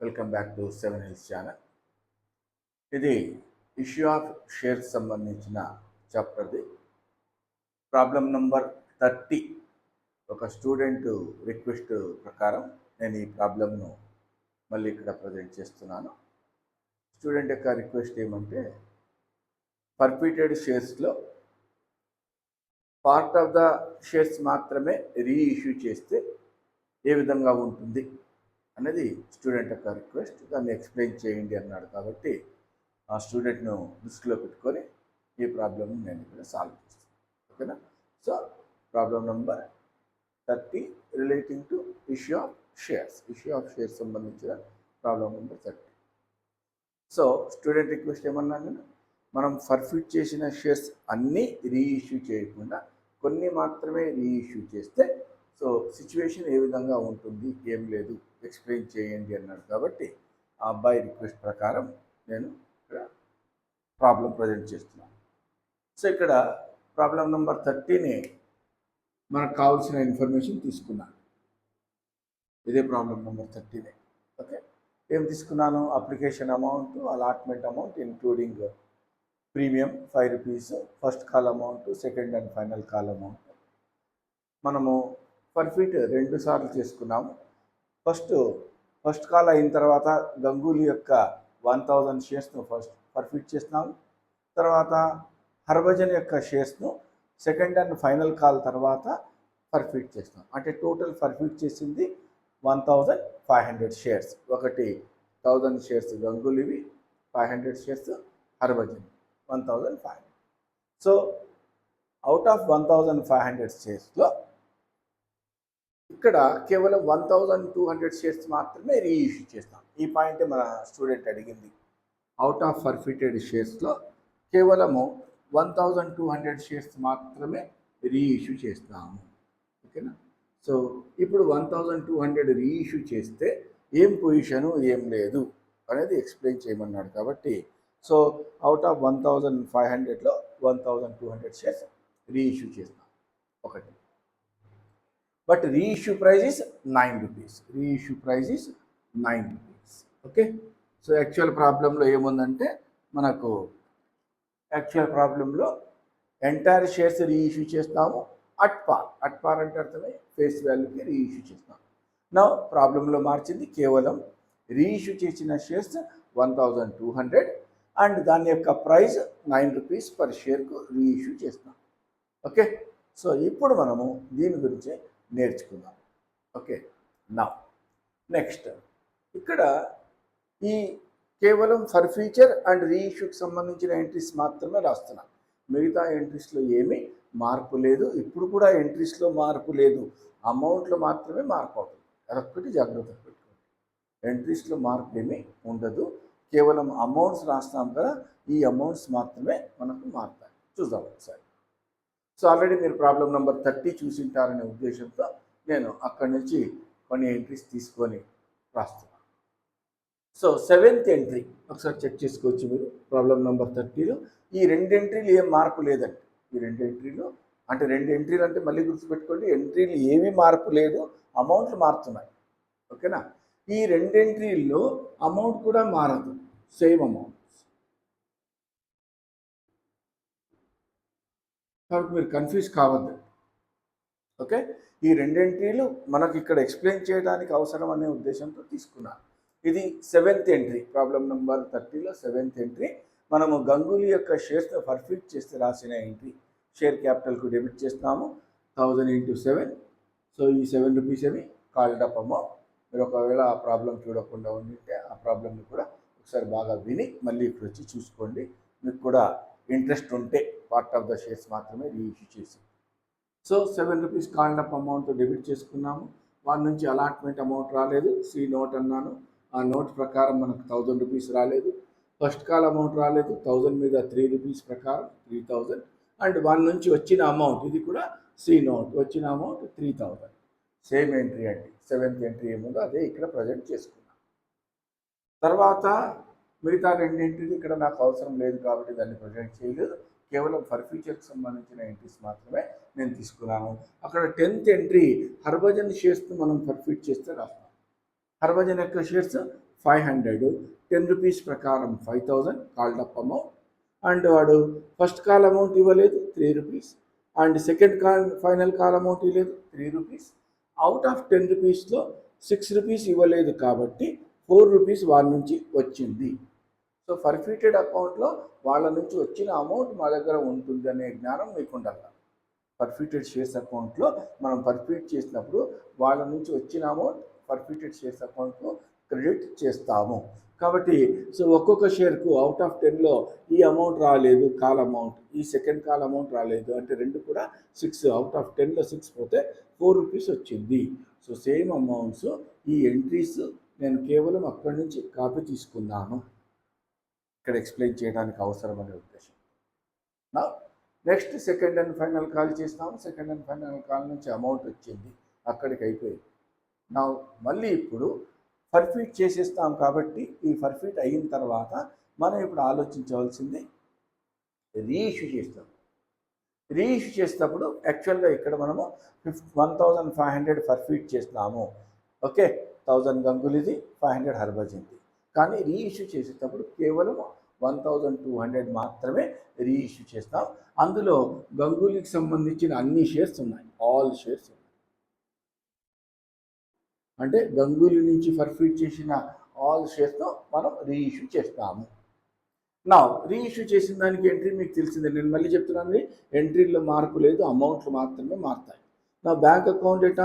Welcome back to 7 Hills channel. ఇది issue of shares సంబంధించిన చాప్టర్ది. Problem number 30. ఒక student request ప్రకారం నేను ఈ ప్రాబ్లంను మళ్ళీ ఇక్కడ ప్రజెంట్ చేస్తున్నాను. స్టూడెంట్ యొక్క రిక్వెస్ట్ ఏమంటే, పర్పీటెడ్ షేర్స్లో పార్ట్ ఆఫ్ ద షేర్స్ మాత్రమే రీఇష్యూ చేస్తే ఏ విధంగా ఉంటుంది అనేది స్టూడెంట్ యొక్క రిక్వెస్ట్. దాన్ని ఎక్స్ప్లెయిన్ చేయండి అన్నాడు. కాబట్టి ఆ స్టూడెంట్ను దృష్టిలో పెట్టుకొని ఈ ప్రాబ్లమ్ని నేను ఇక్కడ సాల్వ్ చేస్తాను. ఓకేనా? So problem number 30 relating to issue of shares. Issue of shares సంబంధించిన problem number 30. So student request ఏమన్నా నేను, మనం ఫర్ఫిట్ చేసిన షేర్స్ అన్నీ రీఇష్యూ చేయకుండా కొన్ని మాత్రమే రీఇష్యూ చేస్తే సో సిచ్యువేషన్ ఏ విధంగా ఉంటుంది, ఏం లేదు ఎక్స్ప్లెయిన్ చేయండి అన్నాడు. కాబట్టి ఆ అబ్బాయి రిక్వెస్ట్ ప్రకారం నేను ఇక్కడ ప్రాబ్లం ప్రజెంట్ చేస్తున్నాను. సో ఇక్కడ ప్రాబ్లం నెంబర్ 30ని మనకు కావాల్సిన ఇన్ఫర్మేషన్ తీసుకున్నాను. ఇదే ప్రాబ్లం నెంబర్ 30నే. ఓకే, ఏం తీసుకున్నాను? Application amount, allotment amount including premium 5 rupees, first call amount, second and final call amount. మనము ఫర్ఫిట్ 2 సార్లు చేసుకున్నాము. ఫస్ట్ కాల్ అయిన తర్వాత గంగూలీ యొక్క 1000 షేర్స్ను ఫర్ఫిట్ చేస్తున్నాము. తర్వాత హర్భజన్ యొక్క షేర్స్ను సెకండ్ అండ్ ఫైనల్ కాల్ తర్వాత ఫర్ఫిట్ చేస్తున్నాం. అంటే టోటల్ ఫర్ఫిట్ చేసింది 1500 షేర్స్. ఒకటి 1000 షేర్స్ గంగూలీవి, 500 shares Harbhajan, 1500. So out of 1500 షేర్స్లో ఇక్కడ కేవలం 1200 షేర్స్ మాత్రమే రీఇష్యూ చేస్తాం. ఈ పాయింటే మన స్టూడెంట్ అడిగింది. అవుట్ ఆఫ్ ఫర్ఫిటెడ్ షేర్స్లో కేవలము 1200 షేర్స్ మాత్రమే రీఇష్యూ చేస్తాము. ఓకేనా? సో ఇప్పుడు 1200 రీఇష్యూ చేస్తే ఏం పొజిషను, ఏం లేదు అనేది ఎక్స్ప్లెయిన్ చేయమన్నాడు. కాబట్టి సో అవుట్ ఆఫ్ 1500లో 1200 షేర్స్ రీఇష్యూ చేస్తాం. ఒకటి. But reissue price is 9 rupees. Reissue price is 9 rupees. Okay. So actual ప్రాబ్లంలో ఏముందంటే, మనకు యాక్చువల్ ప్రాబ్లంలో ఎంటైర్ షేర్స్ రీఇష్యూ చేస్తాము అట్ పార్. అట్ పార్ అంటే అర్థమే ఫేస్ వాల్యూకి రీఇష్యూ చేస్తాము. నా ప్రాబ్లంలో మార్చింది కేవలం రీఇష్యూ చేసిన షేర్స్ 1200 అండ్ దాని యొక్క ప్రైస్ 9 రూపీస్ పర్ షేర్కు రీఇష్యూ చేస్తాం. ఓకే. సో ఇప్పుడు మనము దీని గురించి నేర్చుకుందాం. ఓకే. నా నెక్స్ట్ ఇక్కడ ఈ కేవలం ఫర్ఫీచర్ అండ్ రీఇష్యూకి సంబంధించిన ఎంట్రీస్ మాత్రమే రాస్తున్నాం. మిగతా ఎంట్రీస్లో ఏమీ మార్పు లేదు. ఇప్పుడు కూడా ఎంట్రీస్లో మార్పు లేదు. అమౌంట్లో మాత్రమే మార్పు అవుతుంది. అదొక్కటి జాగ్రత్త పెట్టుకోండి. ఎంట్రీస్లో మార్పు ఏమీ ఉండదు. కేవలం అమౌంట్స్ రాస్తాం కదా, ఈ అమౌంట్స్ మాత్రమే మనకు మారుతాయి. చూద్దాం ఒకసారి. సో ఆల్రెడీ మీరు ప్రాబ్లం నెంబర్ 30 చూసింటారనే ఉద్దేశంతో నేను అక్కడి నుంచి కొన్ని ఎంట్రీస్ తీసుకొని రాస్తున్నాను. సో 7th ఎంట్రీ ఒకసారి చెక్ చేసుకోవచ్చు మీరు. ప్రాబ్లం నెంబర్ 30లో ఈ 2 ఎంట్రీలు ఏం మార్పు లేదండి. ఈ 2 ఎంట్రీలు అంటే 2 ఎంట్రీలు అంటే మళ్ళీ గుర్తుపెట్టుకోండి, ఎంట్రీలు ఏమీ మార్పు లేదు, అమౌంట్లు మారుతున్నాయి. ఓకేనా? ఈ 2 ఎంట్రీల్లో అమౌంట్ కూడా మారదు, సేమ్ అమౌంట్. కాబట్టి మీరు కన్ఫ్యూజ్ కావద్దు. ఓకే. ఈ 2 ఎంట్రీలు మనకి ఇక్కడ ఎక్స్ప్లెయిన్ చేయడానికి అవసరం అనే ఉద్దేశంతో తీసుకున్నాను. ఇది 7th ఎంట్రీ. ప్రాబ్లం నెంబర్ 30లో 7th ఎంట్రీ. మనము గంగూలీ యొక్క షేర్స్ని ఫర్ఫిట్ చేస్తే రాసిన ఎంట్రీ. షేర్ క్యాపిటల్కు డెబిట్ చేస్తున్నాము 1000 × 7. సో ఈ 7 రూపీస్ ఏమి కాల్డ్ అప్ అమౌంట్. మీరు ఒకవేళ ఆ ప్రాబ్లం చూడకుండా ఉండింటే ఆ ప్రాబ్లమ్ని కూడా ఒకసారి బాగా విని మళ్ళీ ఇక్కడ వచ్చి చూసుకోండి. మీకు కూడా ఇంట్రెస్ట్ ఉంటే పార్ట్ ఆఫ్ ద షేర్స్ మాత్రమే రీఇష్యూ చేసి. So 7 rupees called up amount debit చేసుకున్నాము. వాటి నుంచి అలాట్మెంట్ అమౌంట్ రాలేదు, సి నోట్ అన్నాను. ఆ నోట్ ప్రకారం మనకు 1000 రూపీస్ రాలేదు. ఫస్ట్ కాల్ అమౌంట్ రాలేదు, 1000 మీద 3 రూపీస్ ప్రకారం 3000. అండ్ వాళ్ళ నుంచి వచ్చిన అమౌంట్ ఇది కూడా సి నోట్, వచ్చిన అమౌంట్ 3000. సేమ్ ఎంట్రీ అండి. 7th ఎంట్రీ ఏముందో అదే ఇక్కడ ప్రజెంట్ చేసుకున్నాం. తర్వాత మిగతా 2 ఎంట్రీలు ఇక్కడ నాకు అవసరం లేదు కాబట్టి దాన్ని ప్రజెంట్ చేయలేదు. కేవలం ఫర్ఫీచర్కి సంబంధించిన ఎంట్రీస్ మాత్రమే నేను తీసుకున్నాను. అక్కడ 10th ఎంట్రీ హర్భజన్ షేర్స్ను మనం ఫర్ఫిట్ చేస్తే రాస్తాం. హర్భజన్ యొక్క షేర్స్ 500, 10 రూపీస్ ప్రకారం 5000 కాల్డ్ అప్ అమౌంట్. అండ్ వాడు ఫస్ట్ కాల్ అమౌంట్ ఇవ్వలేదు 3 rupees, and second call final call amount ఇవ్వలేదు 3 రూపీస్. అవుట్ ఆఫ్ 10 రూపీస్లో 6 రూపీస్ ఇవ్వలేదు కాబట్టి 4 రూపీస్ వాళ్ళ నుంచి వచ్చింది. సో ఫర్ఫీటెడ్ అకౌంట్లో వాళ్ళ నుంచి వచ్చిన అమౌంట్ మా దగ్గర ఉంటుంది అనే జ్ఞానం మీకు ఉండాలి. ఫర్ఫీటెడ్ షేర్స్ అకౌంట్లో మనం ఫర్ఫీట్ చేసినప్పుడు వాళ్ళ నుంచి వచ్చిన అమౌంట్ ఫర్ఫీటెడ్ షేర్స్ అకౌంట్లో క్రెడిట్ చేస్తాము. కాబట్టి సో ఒక్కొక్క షేర్కు అవుట్ ఆఫ్ 10లో ఈ అమౌంట్ రాలేదు కాల్ అమౌంట్, ఈ సెకండ్ కాల్ అమౌంట్ రాలేదు అంటే రెండు కూడా 6, అవుట్ ఆఫ్ 10లో 6 పోతే 4 రూపీస్ వచ్చింది. సో సేమ్ అమౌంట్స్ ఈ ఎంట్రీస్ నేను కేవలం అక్కడి నుంచి కాపీ తీసుకున్నాను, ఇక్కడ ఎక్స్ప్లెయిన్ చేయడానికి అవసరమనే ఉద్దేశం. నా next second and final call చేస్తాము. సెకండ్ అండ్ ఫైనల్ కాల్ నుంచి అమౌంట్ వచ్చింది, అక్కడికి అయిపోయింది. నా మళ్ళీ ఇప్పుడు ఫర్ఫీట్ చేసేస్తాం కాబట్టి ఈ ఫర్ఫీట్ అయిన తర్వాత మనం ఇప్పుడు ఆలోచించవలసింది రీఇష్యూ చేస్తాం. రీఇష్యూ చేసేటప్పుడు యాక్చువల్గా ఇక్కడ మనము 1500 ఫర్ఫీట్ చేస్తాము. ఓకే, 1000 గంగులీది, 500 హర్భజన్ది. కానీ రీఇష్యూ చేసేటప్పుడు కేవలం 1200 మాత్రమే రీఇష్యూ చేస్తాం. అందులో గంగూలీకి సంబంధించిన అన్ని షేర్స్ ఉన్నాయి, ఆల్ షేర్స్ ఉన్నాయి. అంటే గంగూలీ నుంచి ఫర్ఫీట్ చేసిన ఆల్ షేర్స్తో మనం రీఇష్యూ చేస్తాము. నా రీఇష్యూ చేసిన దానికి ఎంట్రీ మీకు తెలిసిందే, నేను మళ్ళీ చెప్తున్నాను, ఎంట్రీలో మార్పు లేదు, అమౌంట్లు మాత్రమే మారుతాయి. నా bank account at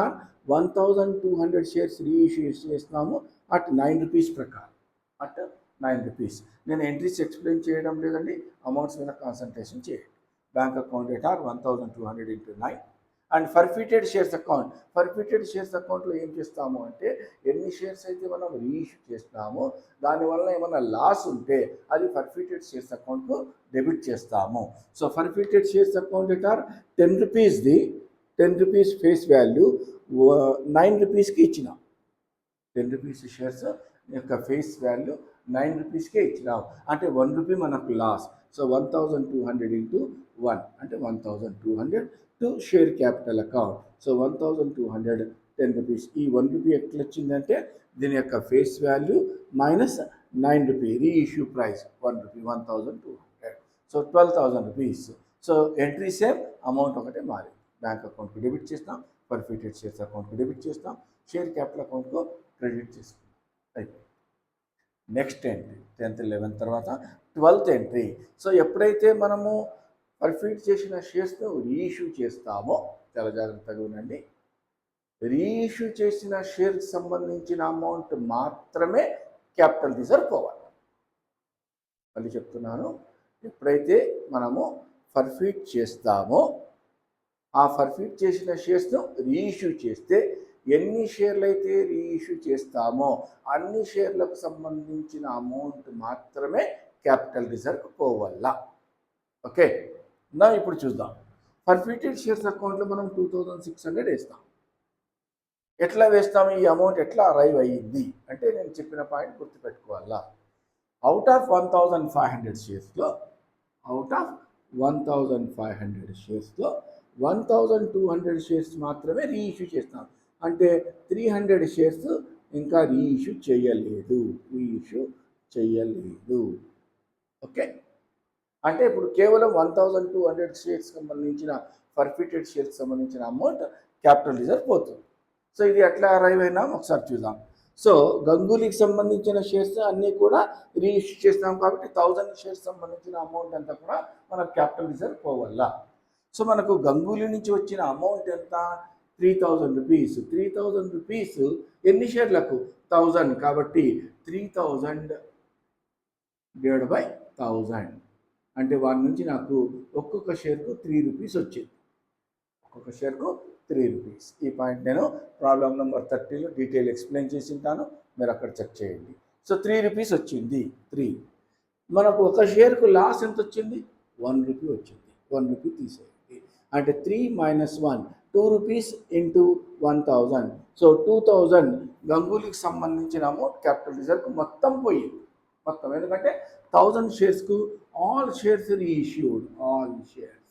1200 shares reissue చేస్తున్నాము అట్ 9 రూపీస్ ప్రకారం, అట్ 9 రూపీస్. నేను ఎంట్రీస్ ఎక్స్ప్లెయిన్ చేయడం లేదండి, అమౌంట్స్ మీద కాన్సన్ట్రేషన్ చేయండి. Bank account at 1200 into 9. And forfeited shares account, forfeited shares అకౌంట్లో ఏం చేస్తాము అంటే ఎన్ని షేర్స్ అయితే మనం రీఇష్యూ చేస్తామో దానివల్ల ఏమైనా లాస్ ఉంటే అది ఫర్ఫీటెడ్ షేర్స్ అకౌంట్కు డెబిట్ చేస్తాము. So forfeited shares account at 10 రూపీస్ది 10 రూపీస్ ఫేస్ వాల్యూ 9 రూపీస్కి ఇచ్చినాం. 10 రూపీస్ షేర్స్ యొక్క ఫేస్ వాల్యూ 9 రూపీస్కే ఇచ్చినాం అంటే 1 రూపీ మనకు లాస్. సో 1200 into 1 అంటే 1200 to share capital account. So 1200 10 rupees. ఈ 1 రూపీ ఎట్లా వచ్చిందంటే దీని యొక్క face value minus 9 rupee, reissue price 1 rupee, 1200. So 12,000 rupees. So entry same, amount ఒకటే మారింది. బ్యాంక్ అకౌంట్కి డెబిట్ చేస్తాం, ఫర్ఫీటెడ్ షేర్స్ అకౌంట్కి డెబిట్ చేస్తాం, షేర్ క్యాపిటల్ అకౌంట్కు క్రెడిట్ చేసుకుంటాం, అయిపోయింది. నెక్స్ట్ ఎంట్రీ 10th 11th తర్వాత 12th ఎంట్రీ. సో ఎప్పుడైతే మనము ఫర్ఫీట్ చేసిన షేర్స్ను రీఇష్యూ చేస్తామో, చాలా జాగ్రత్తగా ఉండండి, రీఇష్యూ చేసిన షేర్కి సంబంధించిన అమౌంట్ మాత్రమే క్యాపిటల్ రిజర్వ్ పోవాలి. మళ్ళీ చెప్తున్నాను, ఎప్పుడైతే మనము ఫర్ఫీట్ చేస్తామో ఆ ఫర్ఫీట్ చేసిన షేర్స్ను రీఇష్యూ చేస్తే ఎన్ని షేర్లు అయితే రీఇష్యూ చేస్తామో అన్ని షేర్లకు సంబంధించిన అమౌంట్ మాత్రమే క్యాపిటల్ రిజర్వ్ పోవాల. ఓకే, నా ఇప్పుడు చూద్దాం. ఫర్ఫీటెడ్ షేర్స్ అకౌంట్లో మనం 2600 వేస్తాం. ఎట్లా వేస్తాము, ఈ అమౌంట్ ఎట్లా అరైవ్ అయ్యింది అంటే నేను చెప్పిన పాయింట్ గుర్తుపెట్టుకోవాలా. అవుట్ ఆఫ్ 1500 షేర్స్లో, అవుట్ ఆఫ్ 1500 షేర్స్లో 1200 షేర్స్ మాత్రమే రీఇష్యూ చేస్తాం. అంటే 300 షేర్స్ ఇంకా రీఇష్యూ చేయలేదు, రీఇష్యూ చేయలేదు. ఓకే, అంటే ఇప్పుడు కేవలం 1200 షేర్స్ సంబంధించిన ఫర్ఫీటెడ్ షేర్స్ సంబంధించిన అమౌంట్ క్యాపిటల్ రిజర్వ్ పోతుంది. సో ఇది ఎట్లా అరైవ్ అయినా ఒకసారి చూద్దాం. సో గంగూలీకి సంబంధించిన షేర్స్ అన్నీ కూడా రీఇష్యూ చేస్తాం కాబట్టి 1000 షేర్స్ సంబంధించిన అమౌంట్ అంతా కూడా మనకు క్యాపిటల్ రిజర్వ్ పోవాలా. సో మనకు గంగూలీ నుంచి వచ్చిన అమౌంట్ ఎంత, 3000 రూపీస్. 3000 రూపీస్ ఎన్ని షేర్లకు, 1000 కాబట్టి 3000 డివైడ్ బై 1000 అంటే వారి నుంచి నాకు ఒక్కొక్క షేర్కు 3 రూపీస్ వచ్చింది, ఒక్కొక్క షేర్కు 3 రూపీస్. ఈ పాయింట్ నేను ప్రాబ్లం నెంబర్ 30లో డీటెయిల్ ఎక్స్ప్లెయిన్ చేసి ఉంటాను, మీరు అక్కడ చెక్ చేయండి. సో 3 రూపీస్ వచ్చింది. 3 మనకు ఒక షేర్కు లాస్ ఎంత వచ్చింది, 1 రూపీ వచ్చింది. 1 రూపీ తీసేయండి అంటే 3 - 1 2 రూపీస్ ఇంటూ 1000. సో 2000 గంగూలీకి సంబంధించిన అమౌంట్ క్యాపిటల్ రిజర్వ్కు మొత్తం పోయింది, మొత్తం. ఎందుకంటే 1000 షేర్స్కు all shares reissued, all shares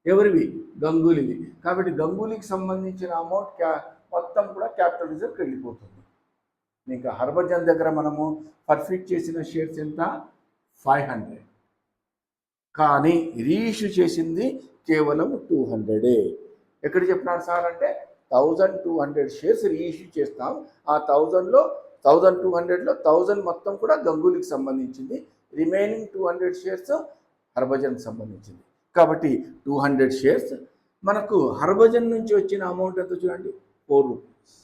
ఎవరివి, గంగూలీవి. కాబట్టి గంగూలీకి సంబంధించిన అమౌంట్ మొత్తం కూడా క్యాపిటల్ రిజర్వ్కి వెళ్ళిపోతుంది. ఇంకా హర్భజన్ దగ్గర మనము పర్ఫిట్ చేసిన షేర్స్ ఎంత 500, కానీ రీఇష్యూ చేసింది కేవలం 200. ఎక్కడ చెప్పినారు సార్ అంటే 1200 షేర్స్ రీఇష్యూ చేస్తాం. ఆ 1200లో 1000 మొత్తం కూడా గంగూలీకి సంబంధించింది, రిమైనింగ్ 200 షేర్స్ హర్భజన్కి సంబంధించింది. కాబట్టి 200 షేర్స్ మనకు హర్భజన్ నుంచి వచ్చిన అమౌంట్ ఎంత చూడండి, 4 రూపీస్.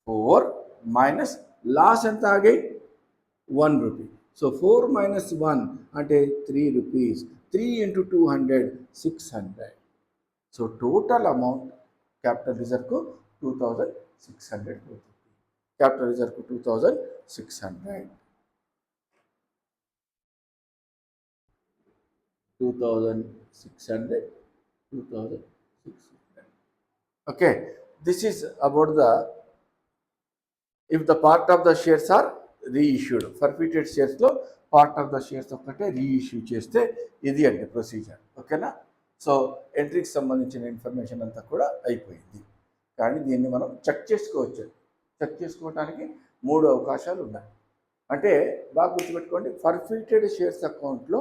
4 మైనస్ లాస్ ఎంత ఆగి 1 రూపీ. సో 4 మైనస్ 1 అంటే 3 rupees. 3 into 200 600. So total amount capital రిజర్వ్కు 2600 పోతుంది. క్యాపిటల్ రిజర్వ్కు 2600. 2600. Okay, this is about the if the part of the shares are reissued. Forfeited shares లో పార్ట్ ఆఫ్ ద షేర్స్ ఒక్కటే reissue చేస్తే ఇది అంటే ప్రొసీజర్. ఓకేనా? సో ఎంట్రీకి సంబంధించిన ఇన్ఫర్మేషన్ అంతా కూడా అయిపోయింది. కానీ దీన్ని మనం చెక్ చేసుకోవచ్చు. చెక్ చేసుకోవడానికి 3 అవకాశాలు ఉన్నాయి. అంటే బాగా గుర్తుపెట్టుకోండి, ఫర్ఫిటెడ్ షేర్స్ అకౌంట్లో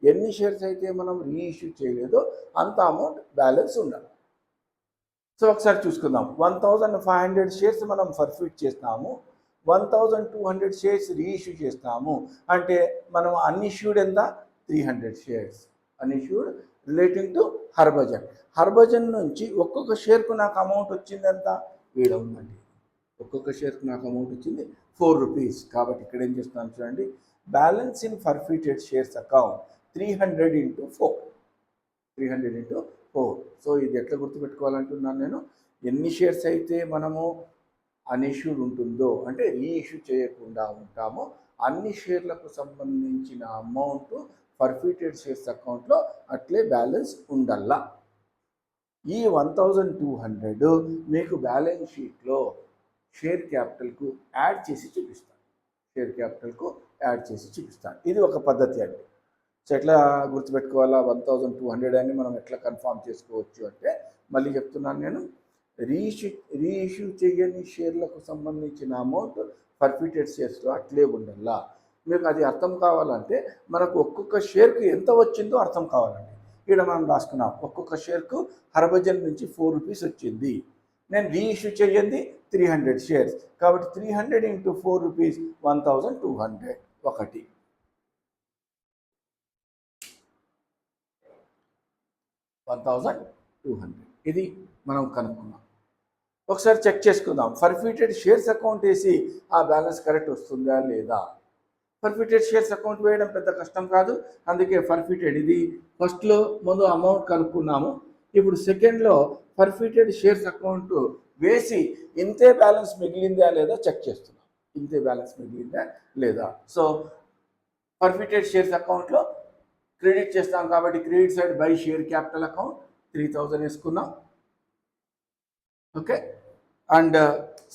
ఎన్ని షేర్స్ అయితే మనం రీఇష్యూ చేయలేదో అంత అమౌంట్ బ్యాలెన్స్ ఉండాలి. సో ఒకసారి చూసుకుందాం. 1500 షేర్స్ మనం ఫర్ఫిట్ చేస్తాము, 1200 షేర్స్ రీఇష్యూ చేస్తాము. అంటే మనం అన్ఇష్యూడ్ ఎంత 300 shares. Unissued relating to Harbhajan. Harbhajan నుంచి ఒక్కొక్క షేర్కు నాకు అమౌంట్ వచ్చింది ఎంత, ఈడ ఉందండి. ఒక్కొక్క షేర్కు నాకు అమౌంట్ వచ్చింది 4 రూపీస్. కాబట్టి ఇక్కడ ఏం చేస్తున్నాను చూడండి, balance in forfeited shares account 300 into 4. 300 into 4. So ఇది ఎట్లా గుర్తుపెట్టుకోవాలంటున్నాను నేను, ఎన్ని షేర్స్ అయితే మనము అన్ఇష్యూడ్ ఉంటుందో అంటే రీఇష్యూ చేయకుండా ఉంటామో అన్ని షేర్లకు సంబంధించిన అమౌంట్ ఫర్ఫిటెడ్ షేర్స్ అకౌంట్లో అట్లే బ్యాలెన్స్ ఉండల్లా. ఈ 1200 మీకు బ్యాలెన్స్ షీట్లో షేర్ క్యాపిటల్కు యాడ్ చేసి చూపిస్తాను. షేర్ క్యాపిటల్కు యాడ్ చేసి చూపిస్తాను. ఇది ఒక పద్ధతి అండి. సో ఎట్లా గుర్తుపెట్టుకోవాలా 1200 అని మనం ఎట్లా కన్ఫామ్ చేసుకోవచ్చు అంటే, మళ్ళీ చెప్తున్నాను నేను, రీఇష్యూ చేయని షేర్లకు సంబంధించిన అమౌంట్ ఫర్ఫిటెడ్ షేర్స్లో అట్లే ఉండాలా. మీకు అది అర్థం కావాలంటే మనకు ఒక్కొక్క షేర్కు ఎంత వచ్చిందో అర్థం కావాలండి. ఇక్కడ మనం రాసుకున్నాం, ఒక్కొక్క షేర్కు హర్భజన్ నుంచి 4 రూపీస్ వచ్చింది. నేను రీఇష్యూ చేయండి 300 షేర్స్. కాబట్టి 300 ఇంటూ 4 రూపీస్ 1200. 1200. ఇది మనం కనుక్కున్నాం. ఒకసారి చెక్ చేసుకుందాం. ఫర్ఫిటెడ్ షేర్స్ అకౌంట్ వేసి ఆ బ్యాలెన్స్ కరెక్ట్ వస్తుందా లేదా. ఫర్ఫిటెడ్ షేర్స్ అకౌంట్ వేయడం పెద్ద కష్టం కాదు. అందుకే ఫర్ఫిటెడ్ ఇది ఫస్ట్లో ముందు అమౌంట్ కనుక్కున్నాము. ఇప్పుడు సెకండ్లో ఫర్ఫిటెడ్ షేర్స్ అకౌంట్ వేసి ఇంతే బ్యాలెన్స్ మిగిలిందా లేదా చెక్ చేస్తున్నాం. ఇంతే బ్యాలెన్స్ మిగిలిందా లేదా. సో ఫర్ఫిటెడ్ షేర్స్ అకౌంట్లో క్రెడిట్ చేస్తాం కాబట్టి credit side by share capital account 3000 వేసుకున్నాం. ఓకే. అండ్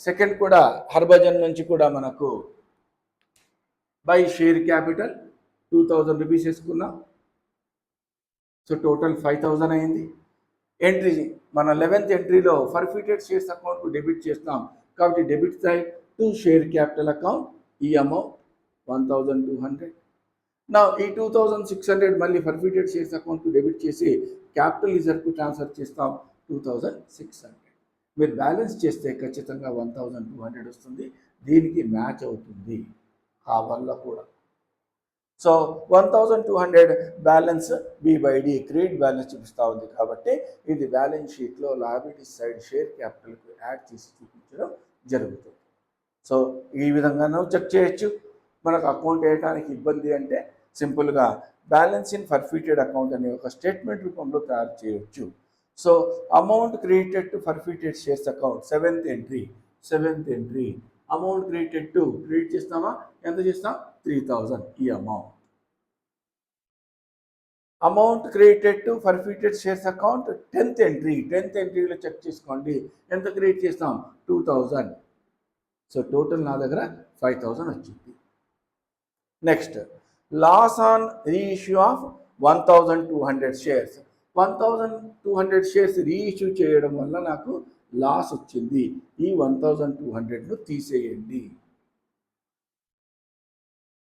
సెకండ్ కూడా హర్భజన్ నుంచి కూడా మనకు బై షేర్ క్యాపిటల్ 2000 రూపీస్ వేసుకున్నాం. సో టోటల్ 5000 అయింది. ఎంట్రీ మన 11th ఎంట్రీలో ఫర్ఫిటెడ్ షేర్స్ అకౌంట్కు డెబిట్ చేస్తాం కాబట్టి debit side to share capital account ఈ అమౌంట్ 1200. నా ఈ 2600 మళ్ళీ ఫర్ఫిటెడ్ షేర్స్ అకౌంట్కు డెబిట్ చేసి క్యాపిటల్ రిజర్వ్కు ట్రాన్స్ఫర్ చేస్తాం 2600. మీరు బ్యాలెన్స్ చేస్తే ఖచ్చితంగా 1200 వస్తుంది. దీనికి మ్యాచ్ అవుతుంది ఆ వల్ల కూడా. So 1200 balance B/D credit balance చూపిస్తూ ఉంది కాబట్టి ఇది బ్యాలెన్స్ షీట్లో లయబిలిటీ సైడ్ షేర్ క్యాపిటల్కు యాడ్ చేసి చూపించడం జరుగుతుంది. సో ఈ విధంగానూ చెక్ చేయొచ్చు. మనకు అకౌంట్ వేయడానికి ఇబ్బంది అంటే సింపుల్గా బ్యాలెన్స్ ఇన్ ఫర్ఫిటెడ్ అకౌంట్ అనే ఒక స్టేట్మెంట్ రూపంలో తయారు చేయవచ్చు. So amount credited to forfeited shares account 7th entry amount credited to credit చేస్తామా, ఎంత చేస్తాం 3000 ఈ amount credited to forfeited shares account 10th ఎంట్రీలో చెక్ చేసుకోండి ఎంత క్రెడిట్ చేస్తాం 2000. సో టోటల్ నా దగ్గర 5000 వచ్చింది. Next loss on reissue of 1200 shares. 1200 shares reissue చేయడం వల్ల నాకు లాస్ వచ్చింది, ఈ 1200ను తీసేయండి.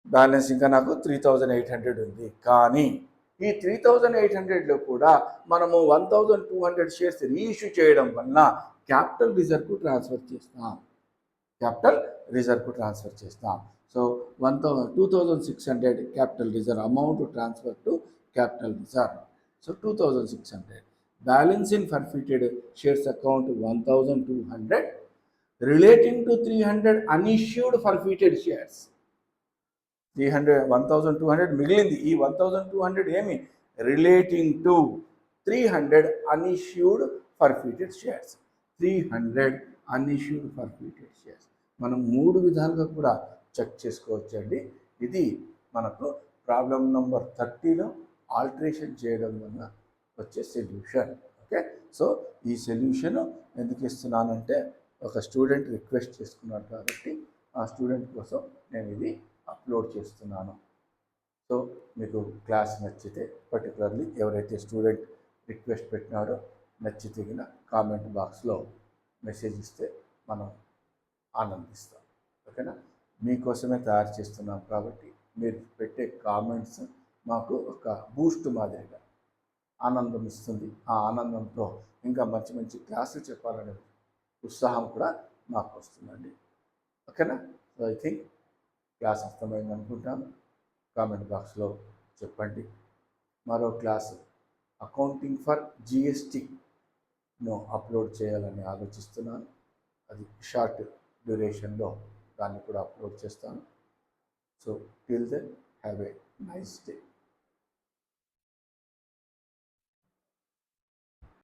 బ్యాలెన్స్ ఇంకా నాకు 3800 ఉంది. కానీ ఈ 3800లో కూడా మనము 1200 షేర్స్ రీఇష్యూ చేయడం వలన క్యాపిటల్ రిజర్వ్కు ట్రాన్స్ఫర్ చేస్తాం. So 2600 capital reserve amount transfer to capital reserve. So 2600. Balance in forfeited shares account 1200 relating to 300 unissued forfeited shares. 1200 మిగిలింది. ఈ 1200 ఏమి రిలేటింగ్ టు 300 అన్ఇష్యూడ్ ఫర్ఫీటెడ్ షేర్స్. 300 అన్ఇష్యూడ్ ఫర్ఫీటెడ్ షేర్స్ మనం 3 విధాలుగా కూడా చెక్ చేసుకోవచ్చండి. ఇది మనకు ప్రాబ్లం నెంబర్ 30లో ఆల్టరేషన్ చేయడం వల్ల వచ్చే సొల్యూషన్. ఓకే, సో ఈ సొల్యూషన్ ఎందుకు ఇస్తున్నానంటే ఒక స్టూడెంట్ రిక్వెస్ట్ చేసుకున్నాడు కాబట్టి ఆ స్టూడెంట్ కోసం నేను ఇది అప్లోడ్ చేస్తున్నాను. సో మీకు క్లాస్ నచ్చితే, పర్టికులర్లీ ఎవరైతే స్టూడెంట్ రిక్వెస్ట్ పెట్టినాడో నచ్చితే కామెంట్ బాక్స్లో మెసేజ్ ఇస్తే మనం ఆనందిస్తాం. ఓకేనా, మీకోసమే తయారు చేస్తున్నాం కాబట్టి మీరు పెట్టే కామెంట్స్ మాకు ఒక బూస్ట్ మాదిరిగా ఆనందం ఇస్తుంది. ఆ ఆనందంతో ఇంకా మంచి మంచి క్లాసులు చెప్పాలనే ఉత్సాహం కూడా మాకు వస్తుందండి. ఓకేనా, సో ఐ థింక్ క్లాస్ అర్థమైంది అనుకుంటాను. కామెంట్ బాక్స్లో చెప్పండి. మరో క్లాసు అకౌంటింగ్ ఫర్ జిఎస్టీను అప్లోడ్ చేయాలని ఆలోచిస్తున్నాను. అది షార్ట్ డ్యూరేషన్లో దాన్ని కూడా అప్లోడ్ చేస్తాను. So till then have a nice day.